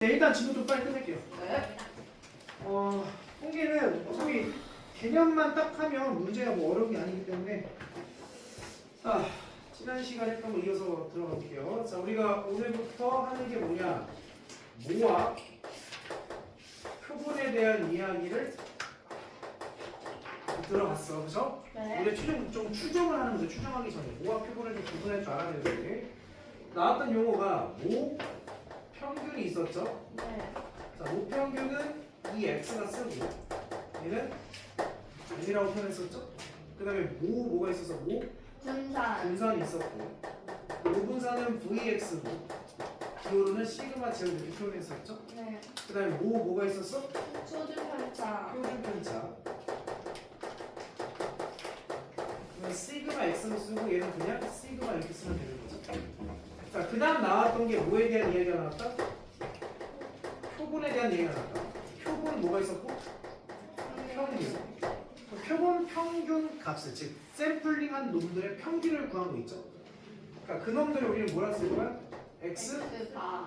네, 일단 지금부터 빨리 끝낼게요. 네. 통계는 어차피 개념만 딱 하면 문제가 뭐 어려운 게 아니기 때문에 자, 지난 시간에 했던 거 이어서 들어갈게요. 자, 우리가 오늘부터 하는 게 뭐냐? 모와 표본에 대한 이야기를 들어갔어, 그죠? 네. 우리 좀 추정을 하는 거죠. 추정하기 전에 모와 표본을 좀 구분할 줄 알아야 되는데 나왔던 용어가 모 평균이 있었죠. 네. 자, 모 평균은 이 x가 쓰고 얘는 n이라고 표현했었죠. 그 다음에 뭐가 있어서 모 분산. 분산이 있었고 모 분산은 vx고 기호로는 시그마 제곱 이렇게 표현했었죠. 네. 그 다음에 뭐가 있었어? 초중 편차. 표준 편차. 시그마 x로 쓰고 얘는 그냥 시그마 이렇게 쓰면 되는 거죠. 자, 그 다음 나왔던 게 뭐에 대한 이야기가 나왔다? 표본에 대한 얘기가 나왔다. 표본 뭐가 있었고? 평균. 표본 평균 값을, 즉 샘플링한 놈들의 평균을 구한 거 있죠. 그러니까 그 놈들을 우리는 뭐라 쓸 거야? x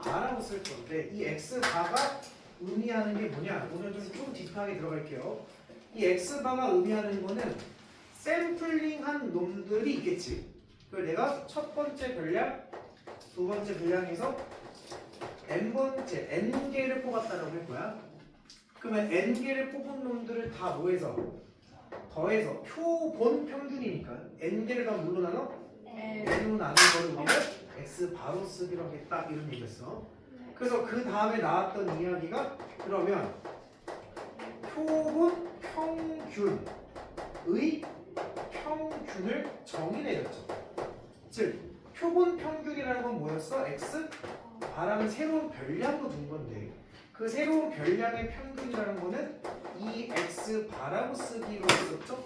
바라고 쓸 건데 이 x 바가 의미하는 게 뭐냐? 오늘 좀 딥하게 들어갈게요. 이 x 바가 의미하는 거는 샘플링한 놈들이 있겠지. 그걸 내가 첫 번째 별량, 두 번째 별량에서 n번째 n개를 뽑았다라고 할 거야. 그러면 n개를 뽑은 놈들을 다 뭐해서 더해서 표본 평균이니까 n개를 다 뭘로 나눠? n으로 나눈 거를 우리는 x 바로 쓰기로 하겠다 이런 얘기였어. 그래서 그 다음에 나왔던 이야기가 그러면 표본 평균의 평균을 정의내렸죠. 즉 표본 평균이라는 건 뭐였어? x 바라는 새로운 별량으로 둔 건데 그 새로운 별량의 평균이라는 거는 이 x 바라고 쓰기로 했었죠.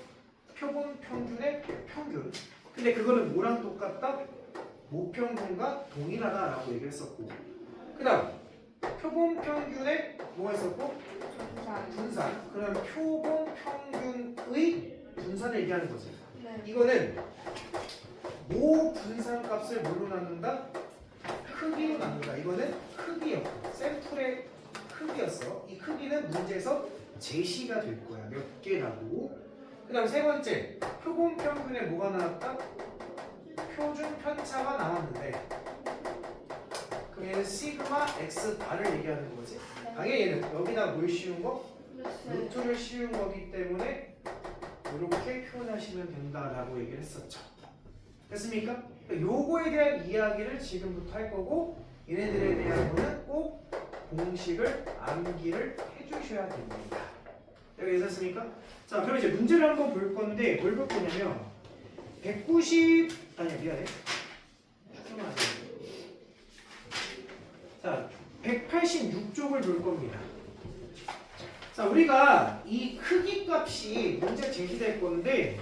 표본 평균의 평균. 근데 그거는 뭐랑 똑같다? 모평균과 동일하다라고 얘기를 했었고 그 다음 표본 평균에 뭐가 있었고? 분산. 그럼 표본 평균의 분산을 얘기하는 거지. 네. 이거는 모 분산 값을 뭘로 나눈다? 크기로 나눈다. 이거는 크기였고 샘플의 크기였어. 이 크기는 문제에서 제시가 될 거야. 몇 개라고. 그 다음 세 번째 표본 평균에 뭐가 나왔다? 표준 편차가 나왔는데 그럼 얘는 시그마 x 바를 얘기하는 거지. 당연히 얘는 여기다 뭘 씌운 거? 루트를 씌운 거기 때문에 이렇게 표현하시면 된다라고 얘기를 했었죠. 됐습니까? 요거에 대한 이야기를 지금부터 할 거고 얘네들에 대한 거는 꼭 공식을 암기를 해주셔야 됩니다. 여기 있었습니까? 자, 그럼 이제 문제를 한번 볼 건데 뭘 볼 거냐면 190 아니야 미안해. 자, 186쪽을 볼 겁니다. 자, 우리가 이 크기 값이 문제 제시될 건데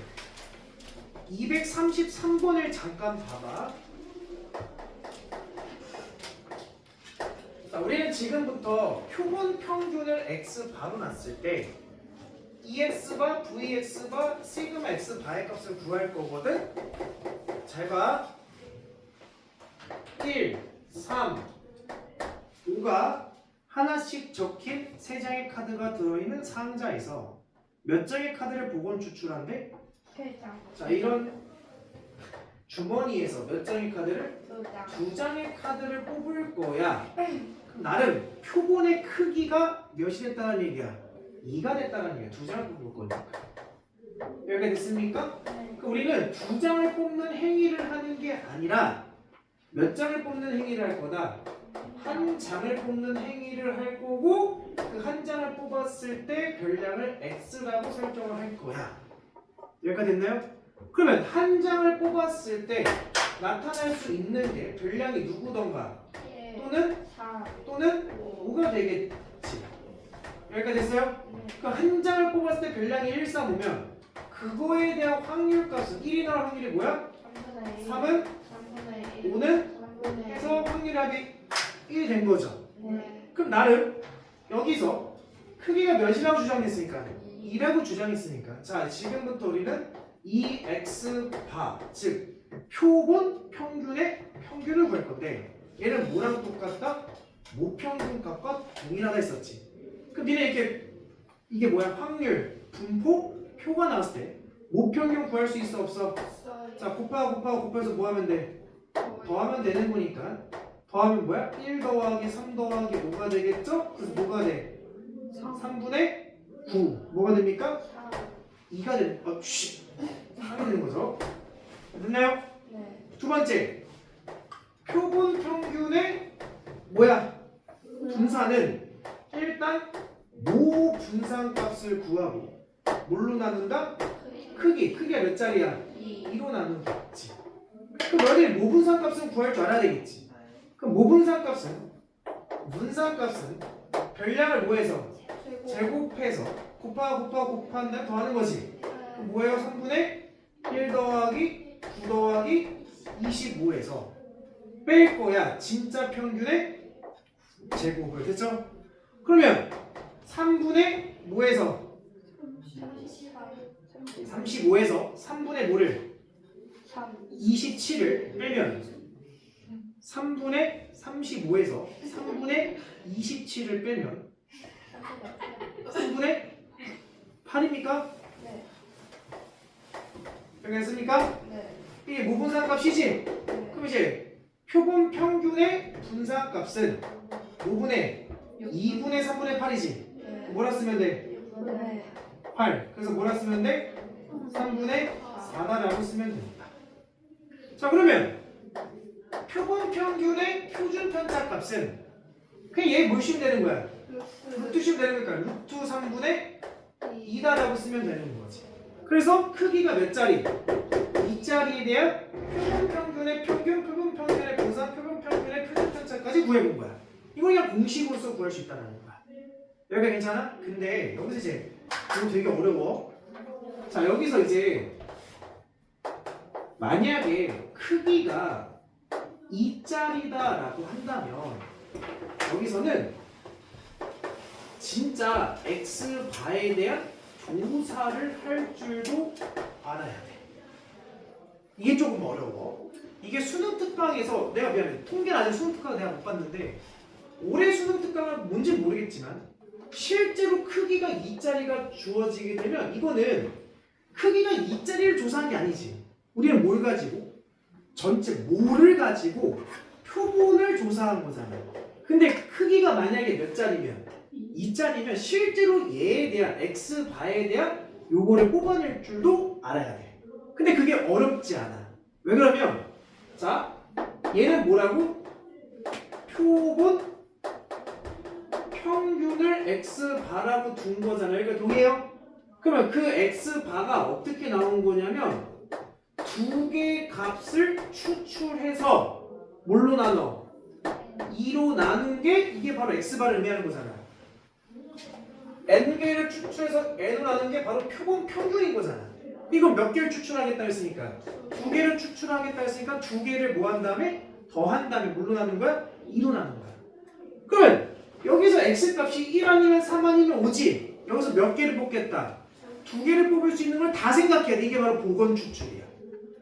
233번을 잠깐 봐봐. 자, 우리는 지금부터 표본 평균을 x 바로 놨을 때 EX바, VX바, 시그마 X 바의 값을 구할 거거든. 잘 봐. 1, 3, 5가 하나씩 적힌 3장의 카드가 들어있는 상자에서 몇 장의 카드를 복원 추출한대? 3장. 자, 이런 주머니에서 몇 장의 카드를? 2장. 2장의 카드를 뽑을 거야. 그럼 나름 표본의 크기가 몇이 됐다는 얘기야? 2가 됐다는 얘기야. 2장을 뽑을 거니까. 여기가 됐습니까? 네. 그럼 우리는 2장을 뽑는 행위를 하는 게 아니라 몇 장을 뽑는 행위를 할 거다? 한 장을 뽑는 행위를 할 거고 그 한 장을 뽑았을 때 별량을 x라고 설정을 할 거야. 여기까지 됐나요? 그러면 한 장을 뽑았을 때 나타날 수 있는 게 별량이 누구던가 또는 4. 5가 되겠지. 여기까지 됐어요? 그러니까 한 장을 뽑았을 때 별량이 1, 3, 5면 그거에 대한 확률값은 1이 나올 확률이 뭐야? 3은 5는 해서 확률합이 1이 된 거죠. 네. 그럼 나름 여기서 크기가 몇이라고 주장했으니까 2라고 주장했으니까 자, 지금부터 우리는 이 x 바, 즉 표본 평균의 평균을 구할 건데 얘는 뭐랑 똑같다? 모평균값과 동일하다 했었지. 그럼 니네 이렇게 이게 뭐야? 확률, 분포, 표가 나왔을 때 모평균 구할 수 있어 없어? 자 곱해서 뭐 하면 돼? 더하면 되는 거니까 더하면 뭐야? 1 더하기 3 더하기 5가 되겠죠? 그래서 뭐가 돼? 3분의 9 뭐가 됩니까? 2가 되는 3이 되는 거죠. 됐나요? 네. 두 번째 표본 평균의 뭐야? 분산은 일단 모 분산값을 구하고 뭘로 나눈다? 크기가 몇 자리야? 2로 나누겠지. 그럼 너희들이 모분산값은 구할 줄 알아야 되겠지. 그럼 모분산값은 분산값은 별량을 뭐해서? 제곱해서 곱한 다음에 더하는 거지. 그럼 뭐예요? 3분의 1 더하기 9 더하기 25에서 뺄 거야. 진짜 평균의 제곱을. 됐죠? 그러면 3분의 뭐에서? 35에서 3분의 뭐를? 27을 빼면 3분의 35에서 3분의 27을 빼면 3분의 8입니까? 네. 알겠습니까? 네. 이게 모분산값이지? 네. 그럼 이제 표본 평균의 분산값은 5분의 2분의 3분의 8이지? 네. 뭐라 쓰면 돼? 8. 그래서 뭐라 쓰면 돼? 3분의 4다라고 쓰면 됩니다. 자 그러면 표본 평균의 표준 편차 값은 그냥 얘 뭘 씌우면 되는 거야? 루트 씌우면 되는 거니까 루트 3분의 2다라고 쓰면 되는 거지. 그래서 크기가 몇 자리? 2자리에 대한 표본 평균의 평균, 표본 평균의 분산, 표본 평균의 표준 편차까지 구해본 거야. 이걸 그냥 공식으로서 구할 수 있다는 거야. 여기가 괜찮아? 근데 여기서 이제 이거 되게 어려워. 자 여기서 이제 만약에 크기가 2짜리다라고 한다면 여기서는 진짜 x바에 대한 조사를 할 줄도 알아야 돼. 이게 조금 어려워. 이게 수능 특강에서 내가 미안해 통계는 아직 수능 특강을 내가 못 봤는데 올해 수능 특강은 뭔지 모르겠지만 실제로 크기가 2짜리가 주어지게 되면 이거는 크기가 2짜리를 조사한 게 아니지. 우리는 뭘 가지고? 전체 모를 가지고 표본을 조사한 거잖아. 근데 크기가 만약에 몇 자리면 2짜리면 실제로 얘에 대한 x바에 대한 요거를 뽑아낼 줄도 알아야 돼. 근데 그게 어렵지 않아. 왜 그러면 자 얘는 뭐라고? 표본 평균을 x바라고 둔 거잖아요. 그러니까 동의해요? 그러면 그 x바가 어떻게 나온 거냐면 두 개의 값을 추출해서 뭘로 나눠? 2로 나눈 게 이게 바로 x바를 의미하는 거잖아. n개를 추출해서 n으로 나눈 게 바로 표본 평균인 거잖아. 이건 몇 개를 추출하겠다 했으니까 두 개를 추출하겠다 했으니까 두 개를 뭐 한 다음에 더한 다음에 뭘로 나눈 거야? 2로 나눈 거야. 그러면 여기서 x값이 1 아니면 3 아니면 5지. 여기서 몇 개를 뽑겠다? 두 개를 뽑을 수 있는 걸 다 생각해야 돼. 이게 바로 복원 추출이야.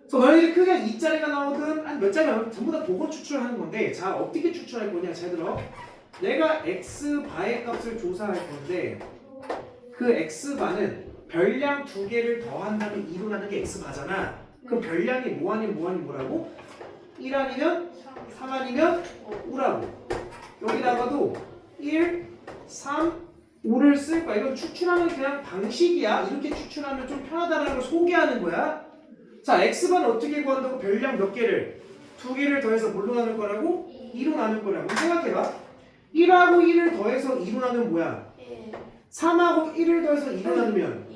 그래서 너희들이 크기가 2짜리가 나오든 한 몇 자리가 나오든 전부 다 복원 추출을 하는 건데 자 어떻게 추출할 거냐? 잘 들어. 내가 x바의 값을 조사할 건데 그 x바는 별량 두 개를 더한 다음에 2로 나눈 게 x바잖아. 그럼 별량이 뭐 아니면 뭐라고? 1 아니면 3 아니면 5라고. 여기다가도 1, 3, 5를 쓸 거야. 이건 추출하는 그냥 방식이야. 이렇게 추출하면 좀 편하다는 걸 소개하는 거야. 자, x바는 어떻게 구한다고? 별량 몇 개를? 두 개를 더해서 뭘로 나눌 거라고? 2로 나눌 거라고. 생각해봐. 1하고 1을 더해서 2로 나누면 뭐야? 3하고 1을 더해서 2로 나누면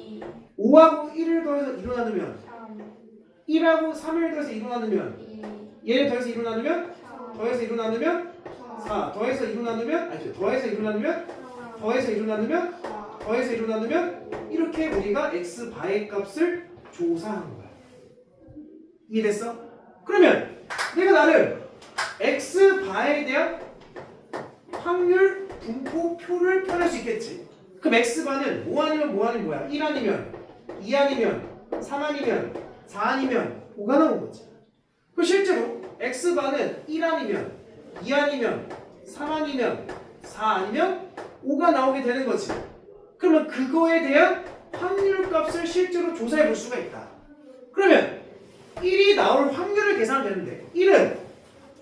5하고 1을 더해서 2로 나누면 1하고 3을 더해서 2로 나누면 얘를 더해서 2로 나누면 더해서 2로 나누면 4 더해서 2로 나누면 아니 더해서 2로 나누면 더해서 2로 나누면 더해서 2로 나누면 이렇게 우리가 x바의 값을 조사한 거야. 이해됐어? 그러면 내가 나를 x바에 대한 확률 분포표를 펴낼 수 있겠지. 그럼 x바는 뭐 아니면 뭐야? 1 아니면 2 아니면 3 아니면 4 아니면 5가 나온 거지. 그럼 실제로 x바는 1 아니면 2 아니면 3 아니면 4 아니면 5가 나오게 되는 거지. 그러면 그거에 대한 확률 값을 실제로 조사해 볼 수가 있다. 그러면 1이 나올 확률을 계산하면 되는데 1은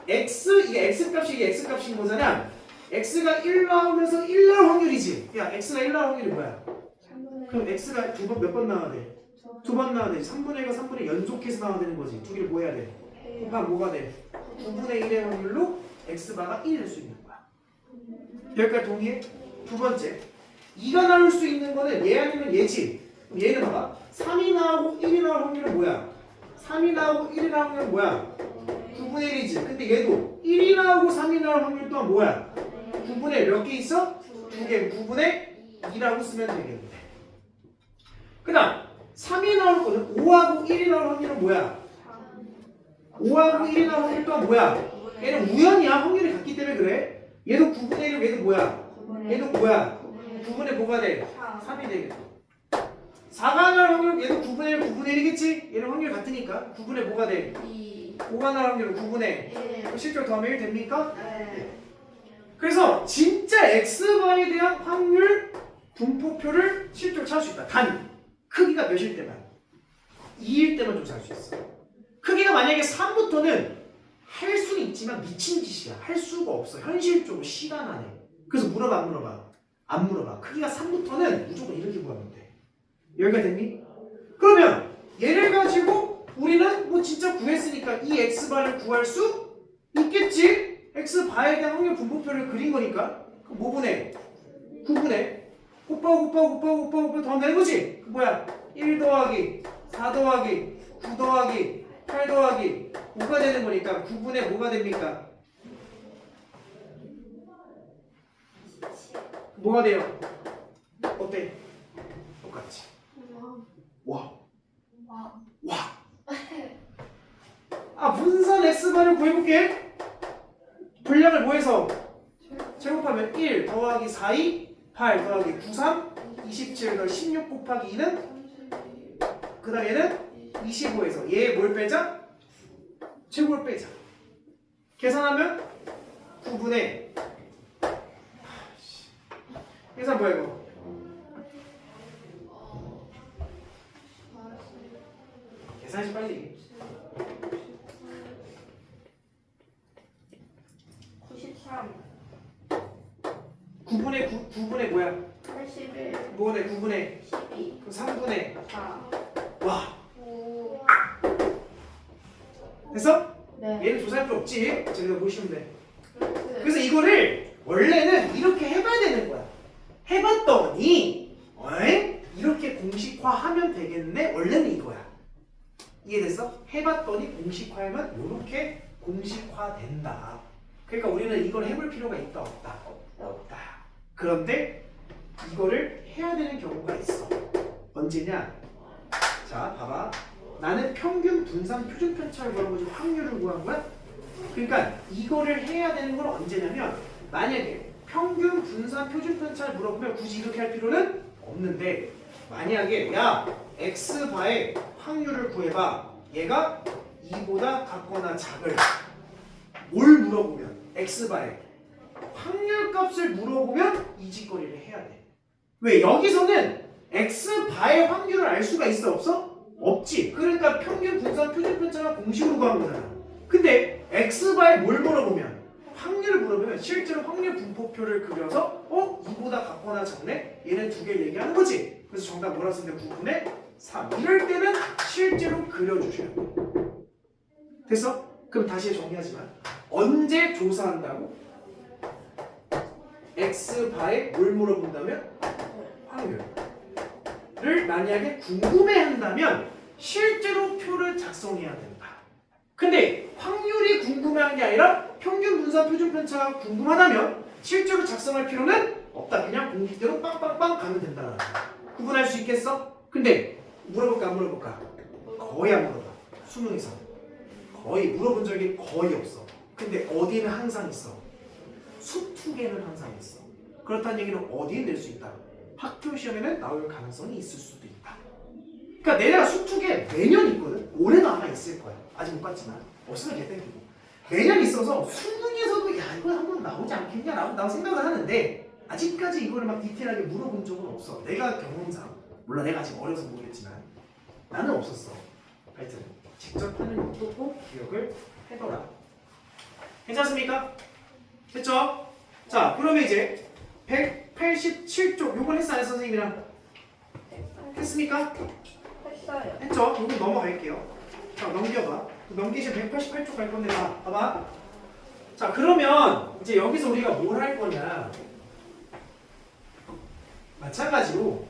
x, 이게 x값이 이게 x값인 거잖아. x가 1 나오면서 1 나올 확률이지. 야, x가 1 나올 확률이 뭐야? 3분의 그럼 x가 몇 번 나와야 돼? 2번 나와야 돼. 3분의 1과 3분의 1 연속해서 나와야 되는 거지. 두 개를 뭐 해야 돼? 곱하면 뭐가 돼? 9분의 1의 확률로 x바가 1이 될 수 있는 거야. 여기까지 동의해? 두 번째, 2가 나올 수 있는 거는 얘 아니면 얘지. 그럼 얘는 봐봐. 3이 나오고 1이 나올 확률은 뭐야? 3이 나오고 1이 나올 확률은 뭐야? 9분의 1이지. 근데 얘도 1이 나오고 3이 나올 확률 또한 뭐야? 9분의 1 몇 개 있어? 2개. 9분의 2라고 쓰면 되겠는데. 그 다음 3이 나올 거는 5하고 1이 나올 확률은 뭐야? 5하고 1이 나올 확률 또한 뭐야? 얘는 우연이야. 확률이 같기 때문에 그래. 얘도 9분의 1이고 얘도 뭐야? 얘도 뭐야? 9분의 뭐가 돼? 3이 되겠다. 4가 나올 확률 얘도 9분의 1, 9분의 1이겠지? 얘는 확률 같으니까 9분의 뭐가 돼? 5가 나올 확률은 9분의 실제로 더하면 1 됩니까? 그래서 진짜 x바에 대한 확률 분포표를 실제로 찾을 수 있다. 단 크기가 몇일 때만 2일 때만 조사할 수 있어. 크기가 만약에 3부터는 할 수는 있지만 미친 짓이야. 할 수가 없어. 현실적으로 시간 안에. 그래서 물어봐 안 물어봐? 안 물어봐. 크기가 3부터는 무조건 이렇게 구하면 돼. 여기가 됐니? 그러면 얘를 가지고 우리는 뭐 진짜 구했으니까 이 x바를 구할 수 있겠지? x바에 대한 확률 분포표를 그린 거니까 그럼 뭐 분해? 9분의 곱하고 더하면 되는 거지? 그 뭐야? 1 더하기 4 더하기 9 더하기 8 더하기 5가 되는 거니까 9분의 뭐가 됩니까? 뭐가 돼요? 어때? 똑같지? 와. 아, 분산 x바를 구해볼게. 분량을 뭐해서? 제곱하면 1 더하기 4이 8 더하기 9, 3 27 더하기 16 곱하기 2는 그 다음 얘는 25에서 얘 뭘 빼자? 제곱을 빼자. 계산하면 9분의 계산 뭐야 이거? 계산하지 빨리. 93 9분의 뭐야? 81 뭐네 9분의 12 그럼 3분의 4 와 5 됐어? 네. 얘는 조사할 필요 없지. 저기다 보시면 돼. 그래서 이거를 원래는 이렇게 해봐야 되는 거야. 해봤더니 이렇게 공식화하면 되겠네. 원래는 이거야. 이해됐어? 해봤더니 공식화하면 이렇게 공식화된다. 그러니까 우리는 이걸 해볼 필요가 있다 없다? 없다. 그런데 이거를 해야 되는 경우가 있어. 언제냐? 자 봐봐. 나는 평균 분산 표준 편차를 구하고 지금 확률을 구한 거야. 그러니까 이거를 해야 되는 건 언제냐면 만약에 평균 분산 표준 편차를 물어보면 굳이 이렇게 할 필요는 없는데 만약에 야 x바의 확률을 구해봐. 얘가 2보다 같거나 작을 뭘 물어보면 x바의 확률값을 물어보면 이 짓거리를 해야 돼. 왜? 여기서는 x바의 확률을 알 수가 있어 없어? 없지. 그러니까 평균 분산 표준 편차가 공식으로 구한 거잖아. 근데 x바에 뭘 물어보면 확률을 물어보면 실제로 확률 분포표를 그려서 이보다 같거나 작네? 얘는 두 개를 얘기하는 거지. 그래서 정답 뭐라 쓰면 9분의 3. 이럴 때는 실제로 그려주셔야 돼. 됐어? 그럼 다시 정리하지만 언제 조사한다고? x바에 뭘 물어본다면? 확률을 만약에 궁금해한다면 실제로 표를 작성해야 된다. 근데 확률이 궁금한 게 아니라 평균 분산 표준 편차가 궁금하다면 실제로 작성할 필요는 없다. 그냥 공식대로 빵빵빵 가면 된다. 구분할 수 있겠어? 근데 물어볼까 안 물어볼까? 거의 안 물어봐. 수능에서 거의 물어본 적이 거의 없어. 근데 어디는 항상 있어. 수투개는 항상 있어. 그렇다는 얘기는 어디에 낼 수 있다. 학교 시험에는 나올 가능성이 있을 수도 있다. 그러니까 내가 수투개 매년 있거든. 올해도 아마 있을 거야. 아직 못 봤지만 없으면 개땡기고 매년 있어서 수능에서도 야 이거 한번 나오지 않겠냐라고 난 생각을 하는데 아직까지 이거를 막 디테일하게 물어본 적은 없어. 내가 경험상 몰라 내가 아직 어려서 모르겠지만 나는 없었어. 하여튼 직접 하는 것도 꼭 기억을 해둬라. 괜찮습니까? 됐죠? 자 그러면 이제 187쪽 요건 했어 안 했어 선생님이랑? 했습니까? 했어요. 했죠? 여기 넘어갈게요. 자 넘겨봐. 넘기시면 188쪽 갈 건데 봐봐. 자 그러면 이제 여기서 우리가 뭘 할 거냐? 마찬가지로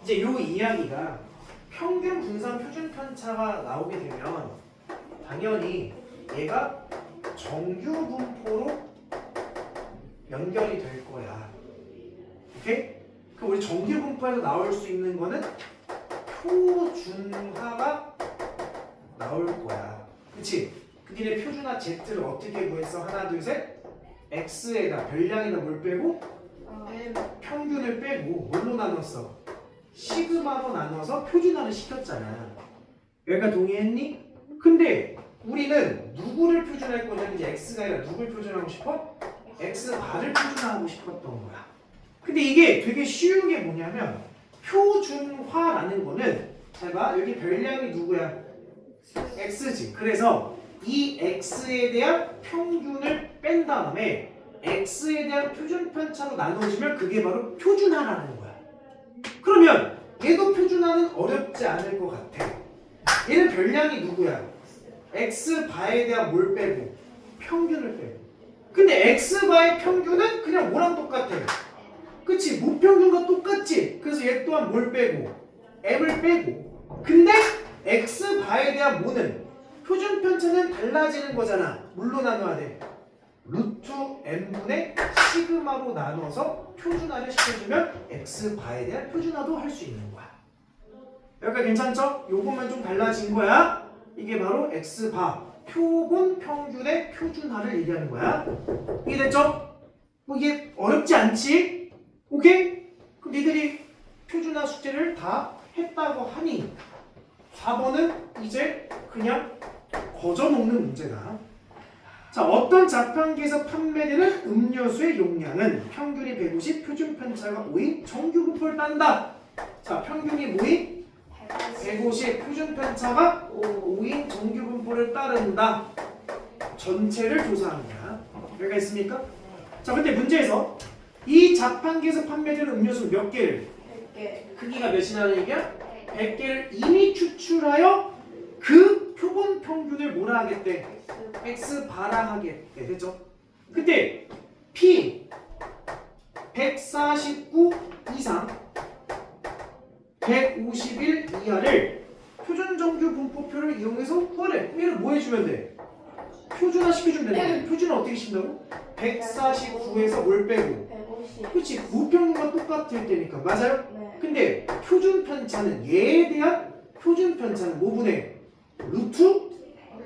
이제 요 이야기가 평균 분산 표준 편차가 나오게 되면 당연히 얘가 정규 분포로 연결이 될 거야. 오케이? 그럼 우리 정규 분포에서 나올 수 있는 거는 표준화가 나올 거야. 그치? 니네 표준화 Z를 어떻게 구했어? 하나 둘 셋 X에다 별량에다 뭘 빼고 평균을 빼고 뭘로 나눴어? 시그마로 나눠서 표준화를 시켰잖아. 여기까지 동의했니? 근데 우리는 누구를 표준할 거냐면 이제 X가 아니라 누굴 표준하고 싶어? X바를 표준화하고 싶었던 거야. 근데 이게 되게 쉬운 게 뭐냐면 표준화라는 거는 잘 봐. 여기 별량이 누구야? X지. 그래서 이 X에 대한 평균을 뺀 다음에 X에 대한 표준 편차로 나눠지면 그게 바로 표준화라는 거야. 그러면 얘도 표준화는 어렵지 않을 것 같아. 얘는 별량이 누구야? X바에 대한 뭘 빼고? 평균을 빼고. 근데 X바의 평균은 그냥 뭐랑 똑같아? 그치? 무평균과 똑같지? 그래서 얘 또한 뭘 빼고? M을 빼고. 근데 X바에 대한 뭐는? 표준 편차는 달라지는 거잖아. 뭘로 나눠야 돼? 루트 M분의 시그마로 나눠서 표준화를 시켜주면 X바에 대한 표준화도 할 수 있는 거야. 여기까지 괜찮죠? 요것만 좀 달라진 거야. 이게 바로 X바 표본 평균의 표준화를 얘기하는 거야. 이해됐죠? 뭐 이게 어렵지 않지? 오케이? 그럼 니들이 표준화 숙제를 다 했다고 하니 4번은 이제 그냥 거저먹는 문제다. 자, 어떤 자판기에서 판매되는 음료수의 용량은 평균이 150, 표준 편차가 5인 정규 분포를 딴다. 자, 평균이 뭐인? 150, 표준 편차가 5인 정규 분포를 따른다. 전체를 조사합니다. 여기가 있습니까? 자, 근데 문제에서 이 자판기에서 판매되는 음료수 몇 개를? 100개. 크기가 몇이라는 얘기야? 100개를 이미 추출하여 그 표본 평균을 뭐라 하겠대? X바라 하겠대. 됐죠? 그때 P 149 이상 151 이하를 표준 정규 분포표를 이용해서 구하래. 얘를 뭐 해주면 돼? 표준화 시켜주면 되는 거야. 표준화 어떻게 시킨다고? 149에서 뭘 빼고? 150. 그렇지. 무평균과 똑같을 때니까. 맞아요? 네. 근데 표준 편차는 얘에 대한 표준 편차는 뭐분의? 루트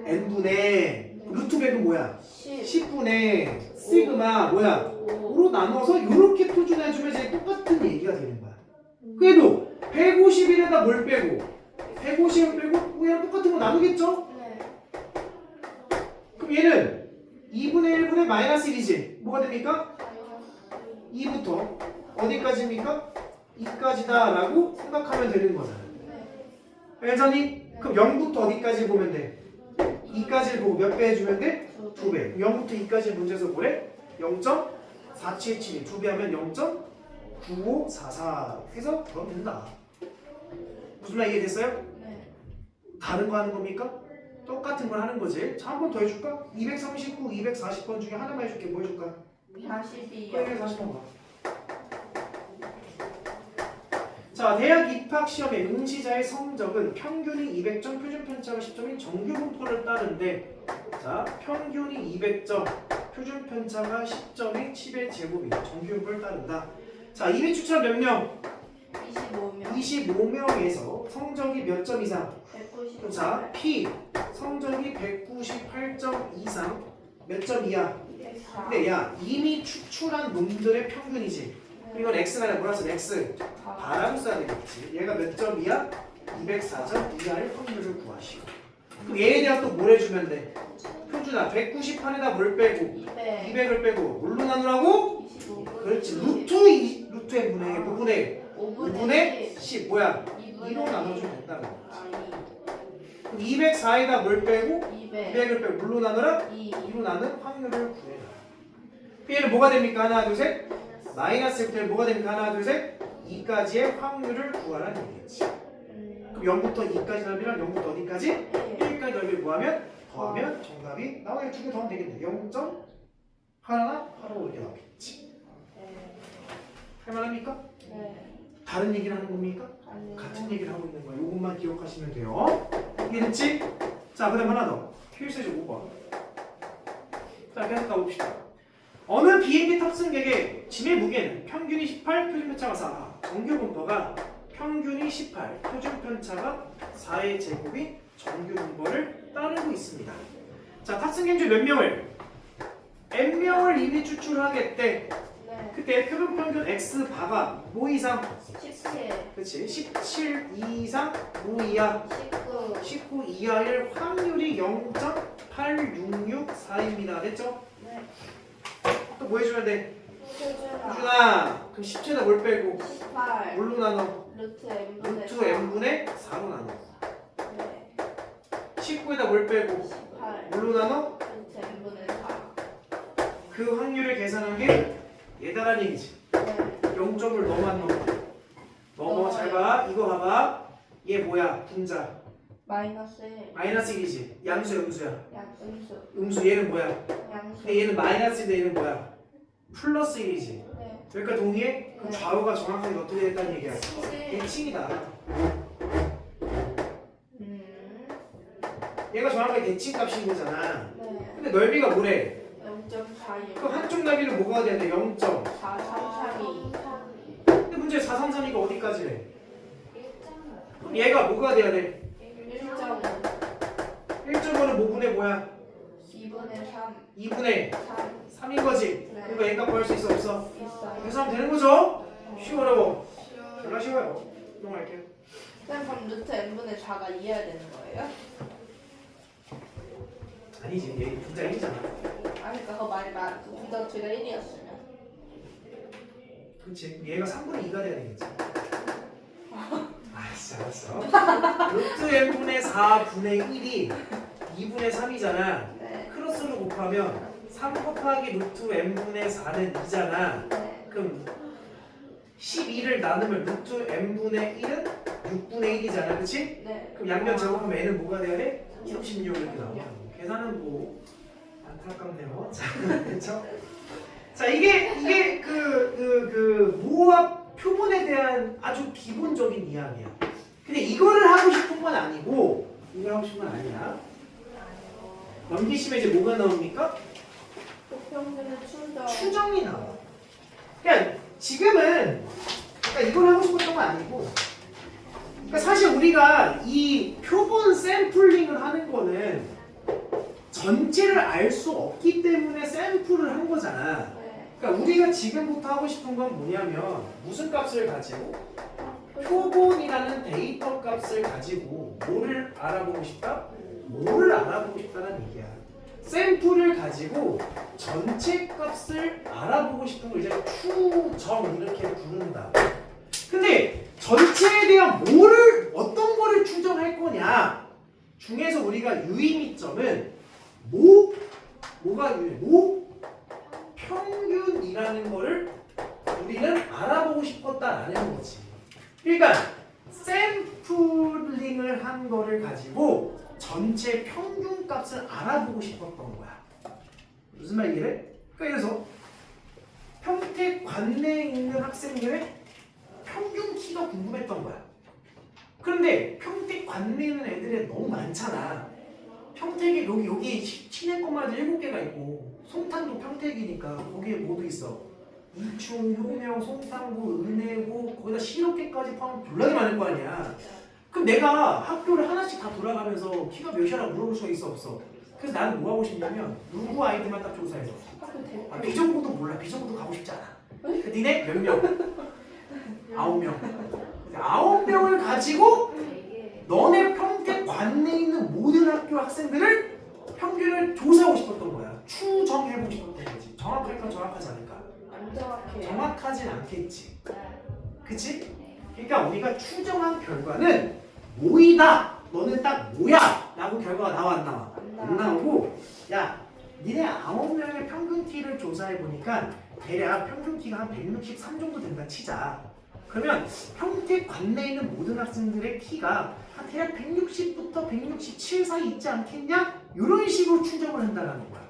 n분의 루트 100은 뭐야? 10분의 시그마 뭐야? 5로 나눠서 이렇게 표준해주면 이제 똑같은 얘기가 되는 거야. 그래도 151에다 뭘 빼고? 150을 빼고 얘랑 똑같은 거 나누겠죠? 네. 그럼 얘는 2분의 1분의 마이너스 1이지. 뭐가 됩니까? 2부터 어디까지입니까? 2까지다 라고 생각하면 되는 거잖아. 알잖니? 그럼 0부터 어디까지 보면 돼? 2까지를 보고 몇 배 해주면 돼? 2배. 0부터 2까지 문제에서 뭐래? 0.4772. 2배 하면 0.9544 해서 그럼 된다. 무슨 말 이해됐어요? 네. 다른 거 하는 겁니까? 똑같은 걸 하는 거지. 자, 한 번 더 해줄까? 239, 240번 중에 하나만 해줄게. 뭐 해줄까? 42요. 240번 봐. 자, 대학 입학 시험의 응시자의 성적은 평균이 200점, 표준 편차가 10점인 정규 분포를 따른데, 자, 평균이 200점, 표준 편차가 10점인 10의 제곱이 정규 분포를 따른다. 자, 이미 추천 몇 명? 25명. 25명에서 성적이 몇 점 이상? 198. 자, P 성적이 198점 이상 몇 점 이하? 204. 근데 야, 이미 추출한 놈들의 평균이지. 이건 X가 아니라 뭐라 써? X 바라고 써야 되겠지. 얘가 몇 점이야? 204점 이하의 확률을 구하시오. 그럼 얘에 대한 또 뭘 해주면 돼? 표준아 198에다 뭘 빼고 200. 200을 빼고 뭘로 나누라고? 25. 그렇지 루트 n분의 부분의 5분의 5분의 10 뭐야? 2분의 2로 나눠주면 된다고. 아, 204에다 뭘 빼고 200. 200을 빼고 뭘로 나누라? 2. 2로 나눈 확률을 구해라. 얘는 뭐가 됩니까? 하나 둘 셋. 마이너스 1부터 뭐가 됩니까? 하나 둘 셋. 2까지의 확률을 구하라는 얘기겠지. 그럼 0부터 2까지 넓이랑 0부터 어디까지? 1까지 넓이를 구하면 더하면 정답이 나와요. 두 개 더하면 되겠네. 0. 하나나 하나고 이렇게 나오겠지. 할만합니까? 네. 다른 얘기를 하는 겁니까? 아니요. 같은 얘기를 하고 있는 거예요. 이것만 기억하시면 돼요. 이해됐지? 자, 그 다음 하나 더. 필수제 5번. 자, 계속 가봅시다. 어느 비행기 탑승객의 짐의 무게는 평균이 18, 표준 편차가 4. 정규 분포가 평균이 18, 표준 편차가 4의 제곱이 정규 분포를 따르고 있습니다. 자, 탑승객 중 몇 명을? n명을 이미 추출하겠대. 네. 그때 표준 평균 x 바가 뭐 이상? 17. 그치? 17 이상 뭐 이하? 19. 19 이하일 확률이 0.8664입니다. 됐죠? 네. 또 뭐 해줘야 돼? 표준아. 표준아 그럼 17에다 뭘 빼고 18. 뭘로 나눠? 루트 n분의 루트 n분의 4로 나눠. 네. 19에다 뭘 빼고 18. 뭘로 나눠? 루트 n분의 4. 그 확률을 계산한 게 얘다란 얘기지. 네. 0점을 넘어 안 넘어? 넘어. 잘 봐. 이거 봐봐. 얘 뭐야? 분자. 마이너스 1. 마이너스 1이지. 양수야 음수야? 양음수. 음수. 얘는 뭐야? 양수. 근데 얘는 마이너스인데 얘는 뭐야? 플러스 1이지. 네. 그러니까 동의해? 그럼 네. 좌우가 정확하게 어떻게 됐다는 얘기야? 7. 얘 칭이다. 음. 얘가 정확하게 대칭 값인 거잖아. 네. 근데 넓이가 뭐래? 0.4. 그럼 한쪽 넓이는 뭐가 돼야 돼? 0. 4, 3, 3, 2. 근데 문제 4, 3, 3이가 어디까지래? 그럼 얘가 뭐가 돼야 돼? 1.5. 1.5는 뭐분의 뭐야? 2분의 3. 2분의 3. 3인 거지? 네. 그러니까 얘값 구할 수 있어 없어? 있어요. 그래서 하면 되는 거죠? 쉬워 어려워? 졸라 쉬워요. 이동할게요. 그럼 루트 n분의 4가 이해야 되는 거예요? 아니지 얘 분자 1이잖아. 아 그러니까 그거 말이 둘다 1이었으면. 그렇지. 얘가 3분의 2가 돼야 되겠지. 알았어. 루트 n분의 4분의 1이 2분의 3이잖아. 네. 크로스로 곱하면 3 곱하기 루트 n분의 4는 2잖아. 네. 그럼 12를 나누면 루트 n분의 1은 6분의 1이잖아. 그치? 네. 그럼 양변 제곱하면 n은 뭐가 돼야 돼? 36 이렇게 나오고. 계산은 뭐 안타깝네요. 자, 그렇죠? 자, 이게 그 모합 표본에 대한 아주 기본적인 이야기야. 근데 이거를 하고 싶은 건 아니고, 이걸 하고 싶은 건 아니야. 넘기시면 이제 뭐가 나옵니까? 곱평균의 추정. 추정이 나와. 그러니까 지금은 그러니까 이걸 하고 싶었던 건 아니고, 그러니까 사실 우리가 이 표본 샘플링을 하는 거는 전체를 알 수 없기 때문에 샘플을 한 거잖아. 네. 그러니까 우리가 지금부터 하고 싶은 건 뭐냐면 무슨 값을 가지고 표본이라는 데이터 값을 가지고 뭐를 알아보고 싶다? 뭐를 알아보고 싶다는 얘기야. 샘플을 가지고 전체 값을 알아보고 싶은 걸 이제 추정 이렇게 부른다. 근데 전체에 대한 어떤 거를 추정할 거냐 중에서 우리가 유의미점은 뭐가 유의? 평균이라는 거를 우리는 알아보고 싶었다라는 거지. 그러니까 샘플링을 한 거를 가지고 전체 평균 값을 알아보고 싶었던 거야. 무슨 말이래? 그러니까 그래서 평택 관내에 있는 학생들의 평균 키가 궁금했던 거야. 그런데 평택 관내에 있는 애들이 너무 많잖아. 평택에 여기 시내 것만 7개가 있고 송탄도 평택이니까 거기에 뭐도 있어. 이충, 효명, 송탄구, 은혜고 거기다 신옥계까지 포함하면 졸라게 많을 거 아니야. 그럼 내가 학교를 하나씩 다 돌아가면서 키가 몇이라고 물어볼 수가 있어 없어? 그래서 나는 뭐 하고 싶냐면 누구 아이들만 딱 조사해서 비정고도 몰라. 비정고도 가고 싶지 않아. 그 니네 몇 명? 9명. 9명을 가지고 너네 평택 관내에 있는 모든 학교 학생들을 평균을 조사하고 싶었던 거야. 추정해보고 싶었던 거지. 정확할까 정확하지 않을까? 안 정확해요. 정확하진 않겠지. 그치? 그러니까 우리가 추정한 결과는 뭐이다. 너는 딱 뭐야? 라고 결과가 나와 안 나와? 안 나오고 야 니네 9명의 평균 T를 조사해보니까 대략 평균 T가 한 163 정도 된다 치자. 그러면 평택 관내에 있는 모든 학생들의 T가 한 대략 160부터 167 사이 있지 않겠냐? 이런 식으로 추정을 한다는 거야.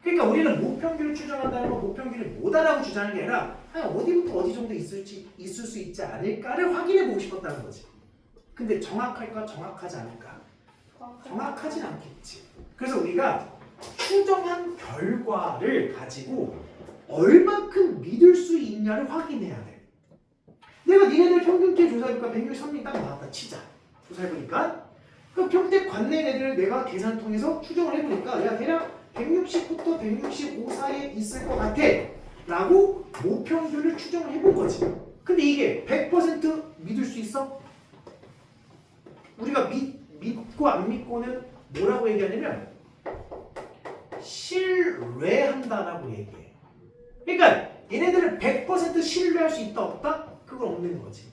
그러니까 우리는 모평균을 추정한다는 건 모평균이 뭐다라고 주장하는 게 아니라 어디부터 어디 정도 있을 수 있지 않을까를 확인해 보고 싶었다는 거지. 근데 정확할까 정확하지 않을까? 정확하진 않겠지. 그래서 우리가 추정한 결과를 가지고 얼마큼 믿을 수 있냐를 확인해야 돼. 내가 니네들 평균치 조사해보니까 163이 딱 나왔다 치자. 조사해보니까 그 평택 관내 애들을 내가 계산 통해서 추정을 해보니까 야 대략 160부터 165 사이에 있을 것 같아 라고 모평균을 추정을 해본 거지. 근데 이게 100% 믿을 수 있어? 우리가 믿고 안 믿고는 뭐라고 얘기하냐면 신뢰한다라고 얘기해. 그러니까 얘네들을 100% 신뢰할 수 있다 없다? 그건 없는 거지.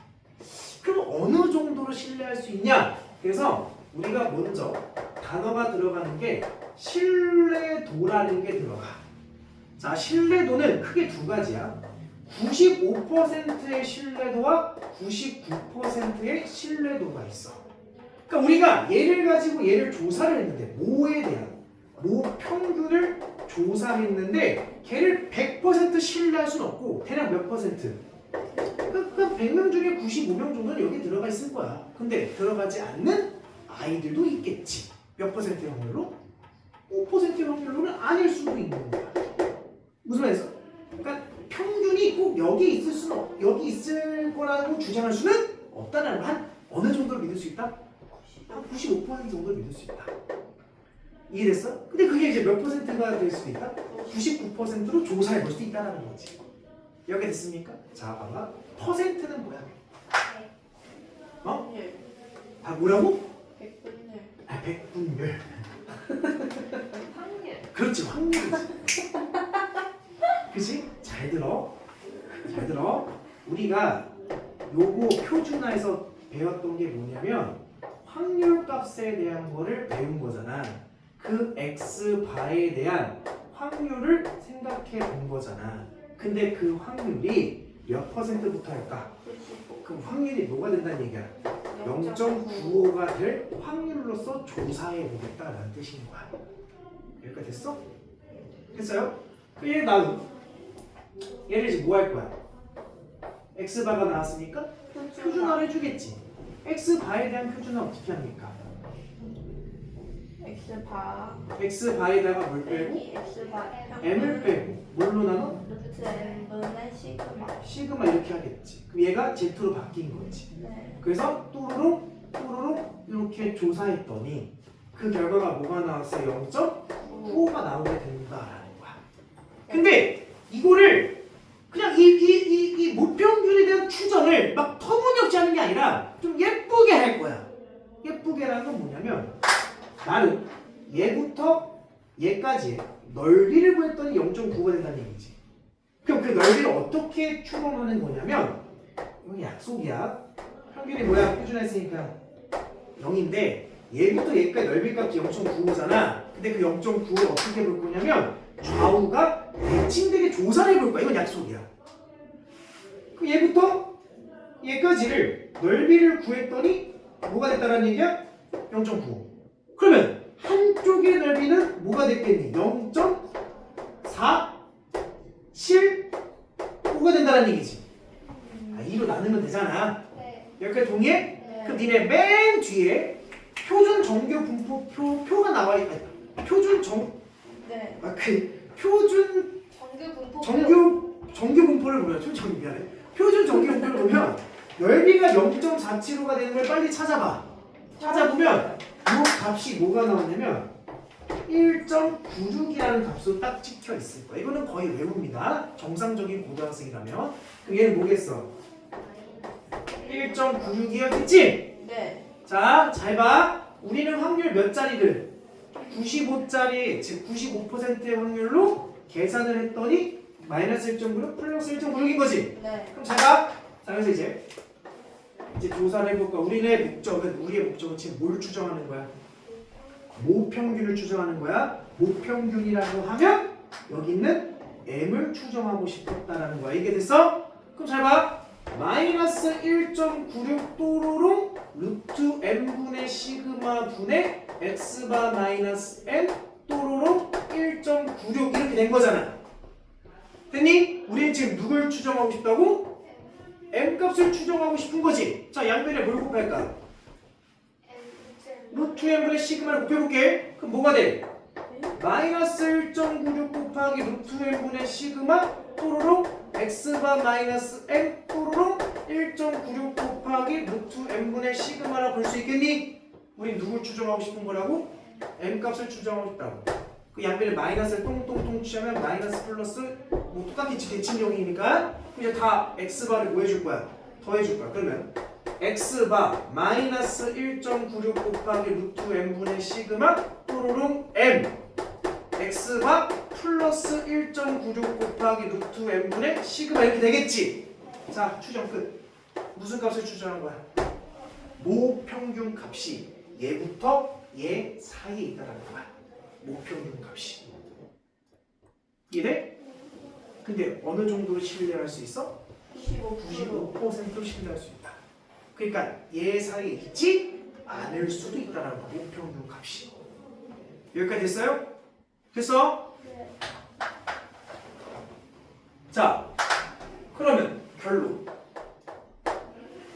그럼 어느 정도로 신뢰할 수 있냐? 그래서 우리가 먼저 단어가 들어가는 게 신뢰도라는 게 들어가. 자, 신뢰도는 크게 두 가지야. 95%의 신뢰도와 99%의 신뢰도가 있어. 그러니까 우리가 얘를 가지고 얘를 조사를 했는데 뭐에 대한 모 평균을 조사했는데 걔를 100% 신뢰할 수는 없고 대략 몇 퍼센트? 그러니까 100명 중에 95명 정도는 여기 들어가 있을 거야. 근데 들어가지 않는 아이들도 있겠지. 몇 퍼센트의 확률로? 5%의 확률로는 아닐 수도 있는 거야. 무슨 말이죠? 그러니까 평균이 꼭 여기 있을 거라고 주장할 수는 없다는 한 어느 정도를 믿을 수 있다? 한 95% 정도를 믿을 수 있다. 이해됐어? 근데 그게 이제 몇 퍼센트가 될 수도 있다? 99%로 조사해 볼 수 있다는 거지. 이해가 됐습니까? 자, 봐봐. 퍼센트는 뭐야? 어? 아, 뭐라고? 백분율. 아, 백분율. 확률. 그렇지, 확률이지. 그치? 잘 들어. 잘 들어. 우리가 요거 표준화에서 배웠던 게 뭐냐면 확률 값에 대한 거를 배운 거잖아. 그 x바에 대한 확률을 생각해 본 거잖아. 근데 그 확률이 몇 퍼센트부터 할까? 95. 그럼 확률이 뭐가 된다는 얘기야? 0.95가 될 확률로서 조사해 보겠다라는 뜻인 거야. 여기까지 됐어? 됐어요? 그 얘 다음 얘를 이제 뭐 할 거야? x바가 나왔으니까 표준화를 해주겠지. x바에 대한 표준화 어떻게 합니까? x바 x바에다가 뭘 빼고? 빼기 x바 m을 빼고 뭘로 나눠? 루트 n분의 시그마. 시그마 이렇게 하겠지. 그럼 얘가 z로 바뀐 거지. 네. 그래서 또르륵 이렇게 조사했더니 그 결과가 뭐가 나왔어요? 0.95가 나오게 된다라는 거야. 근데 이거를 그냥 이 모평균에 대한 추정을 막 터무니없이 하는 게 아니라 좀 예쁘게 할 거야. 예쁘게라는 건 뭐냐면 나는 얘부터 얘까지 넓이를 구했더니 0.9가 된다는 얘기지. 그럼 그 넓이를 어떻게 추론하는 거냐면 이건 약속이야. 평균이 뭐야? 표준화했으니까 0인데 얘부터 얘까지 넓이 값이 0.95잖아. 근데 그 0.9를 어떻게 볼 거냐면 좌우가 대칭되게 조사를 해볼 거야. 이건 약속이야. 그 얘부터 얘까지를 넓이를 구했더니 뭐가 됐다는 얘기야? 0.95. 그러면 한쪽의 넓이는 뭐가 됐겠니? 0.475가 된다는 얘기지. 아, 2로 나누면 되잖아. 네. 여기까지 동의해? 네. 그럼 니네 맨 뒤에 표준 정규 분포 표가 나와 있다. 표준 네. 표준 정규 분포를 보면 표준 정규 분포를 보면 넓이가 0.475가 되는 걸 빨리 찾아봐. 찾아보면 이 값이 뭐가 나오냐면 1.96이라는 값으로 딱 찍혀 있을 거야. 이거는 거의 외웁니다. 정상적인 고등학생이라면. 그럼 얘는 뭐겠어? 1.96이었겠지? 네. 자, 잘 봐. 우리는 확률 몇 자리를 95짜리 즉 95%의 확률로 계산을 했더니 마이너스 1.96 플러스 1.96인 거지. 네. 그럼 자 여기서 이제 조사를 해볼까. 우리의 목적은 지금 뭘 추정하는 거야? 모평균을 추정하는 거야. 모평균이라고 하면 여기 있는 m을 추정하고 싶었다라는 거야. 이게 됐어? 그럼 잘 봐. 마이너스 1.96 또로롱 루트 m분의 시그마 분의 x바 마이너스 n 또로롱 1.96 이렇게 된 거잖아. 됐니? 우리는 지금 누굴 추정하고 싶다고? m값을 추정하고 싶은 거지. 자, 양변에 뭘 곱할까? 루트 m분의 시그마를 곱해볼게. 그럼 뭐가 돼? 마이너스 1.96 곱하기 루트 m분의 시그마 또로롱 x바 마이너스 n 또로롱 1.96 곱하기 루트 m분의 시그마라 볼 수 있겠니? 우린 누굴 추정하고 싶은 거라고? m값을 추정하고 싶다고. 그 양변에 마이너스를 똥똥똥 취하면 마이너스 플러스 뭐 똑같이 대칭형이니까 이제 다 x바를 뭐 해줄 거야? 더해줄 거야. 그러면 x바 마이너스 1.96 곱하기 루트 m분의 시그마 또로롱 m x바 플러스 1.96 곱하기 루트 m분의 시그마 이렇게 되겠지. 자, 추정 끝. 무슨 값을 추정한 거야? 모평균 값이 얘부터 얘 사이에 있다는 거야. 모평균 값이. 이해돼? 근데 어느 정도로 신뢰할 수 있어? 95% 신뢰할 수 있다. 그러니까 얘 사이에 있지 않을 수도 있다는 거야. 모평균 값이. 여기까지 됐어요? 됐어? 네. 자, 그러면 결론.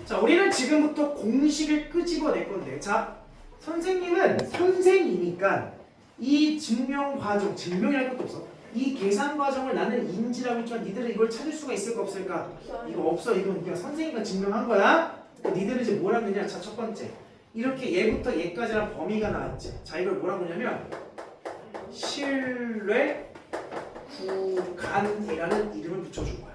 자, 우리는 지금부터 공식을 끄집어낼 건데, 자, 선생님은 선생이니까 이 증명 과정, 증명이랄 것도 없어. 이 계산 과정을 나는 인지라고 했지만 니들은 이걸 찾을 수가 있을까 없을까? 이거 없어. 이건 그냥 선생님이 증명한 거야. 니들은 이제 뭘 하느냐? 자, 첫 번째. 이렇게 얘부터 얘까지랑 범위가 나왔지. 자, 이걸 뭐라고 하냐면 신뢰 구간이라는 이름을 붙여준 거야.